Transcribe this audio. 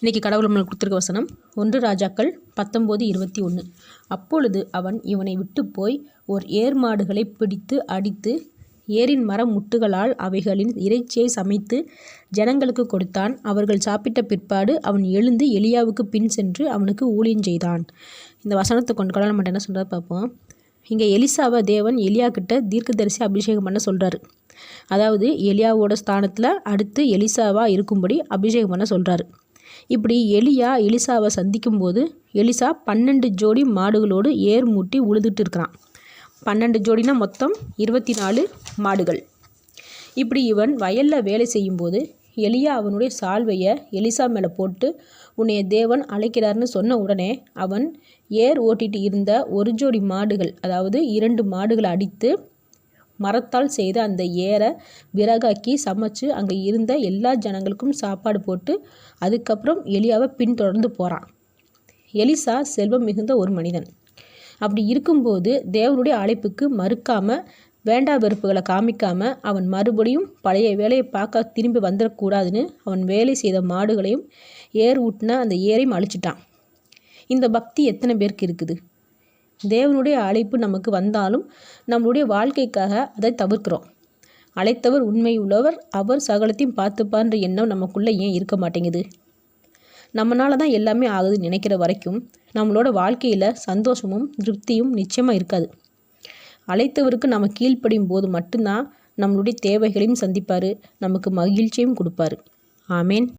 இன்றைக்கி கடவுள் நம்மளுக்கு கொடுத்துருக்க வசனம் 1 ராஜாக்கள் 19:21. அப்பொழுது அவன் இவனை விட்டு போய் ஓர் ஏர் மாடுகளை பிடித்து அடித்து ஏரின் மரம் முட்டுகளால் அவைகளின் இறைச்சியை சமைத்து ஜனங்களுக்கு கொடுத்தான். அவர்கள் சாப்பிட்ட பிற்பாடு அவன் எழுந்து எலியாவுக்கு பின் சென்று அவனுக்கு ஊழியம் செய்தான். இந்த வசனத்தை கொண்டு கடவுள் மட்டும் என்ன சொல்கிறத பார்ப்போம். இங்கே எலிசாவை தேவன் எலியா கிட்ட தீர்க்கதரிசி அபிஷேகம் பண்ண சொல்கிறாரு. அதாவது எலியாவோட ஸ்தானத்தில் அடுத்து எலிசாவாக இருக்கும்படி அபிஷேகம் பண்ண சொல்கிறாரு. இப்படி எலியா எலிசாவை சந்திக்கும் போது எலிசா 12 ஜோடி மாடுகளோடு ஏர் மூட்டி உழுதுட்டு இருக்கிறான். 12 ஜோடினா மொத்தம் 24 மாடுகள். இப்படி இவன் வயலில் வேலை செய்யும்போது எலியா அவனுடைய சால்வையை எலிசா மேலே போட்டு உன்னைய தேவன் அழைக்கிறார்னு சொன்ன உடனே அவன் ஏர் ஓட்டிட்டு இருந்த ஒரு ஜோடி மாடுகள், அதாவது 2 மாடுகளை அடித்து மரத்தால் செய்த அந்த ஏரை விறகாக்கி சமைச்சு அங்கே இருந்த எல்லா ஜனங்களுக்கும் சாப்பாடு போட்டு அதுக்கப்புறம் எலியாவை பின்தொடர்ந்து போகிறான். எலிசா செல்வம் மிகுந்த ஒரு மனிதன். அப்படி இருக்கும்போது தேவனுடைய அழைப்புக்கு மறுக்காமல் வேண்டா வெறுப்புகளை காமிக்காமல் அவன் மறுபடியும் பழைய வேலையை பார்க்க திரும்பி வந்துடக்கூடாதுன்னு அவன் வேலை செய்த மாடுகளையும் ஏர் ஊட்டின அந்த ஏரையும் அழிச்சிட்டான். இந்த பக்தி எத்தனை பேருக்கு இருக்குது? தேவனுடைய அழைப்பு நமக்கு வந்தாலும் நம்மளுடைய வாழ்க்கைக்காக அதை தவிர்க்கிறோம். அழைத்தவர் உண்மை உள்ளவர், அவர் சகலத்தையும் பார்த்துப்பார்ன்ற எண்ணம் நமக்குள்ளே ஏன் இருக்க மாட்டேங்குது? நம்மளால தான் எல்லாமே ஆகுதுன்னு நினைக்கிற வரைக்கும் நம்மளோட வாழ்க்கையில் சந்தோஷமும் திருப்தியும் நிச்சயமாக இருக்காது. அழைத்தவருக்கு நம்ம கீழ்ப்படியும் போது மட்டும்தான் நம்மளுடைய தேவைகளையும் சந்திப்பார், நமக்கு மகிழ்ச்சியும் கொடுப்பாரு. ஆமேன்.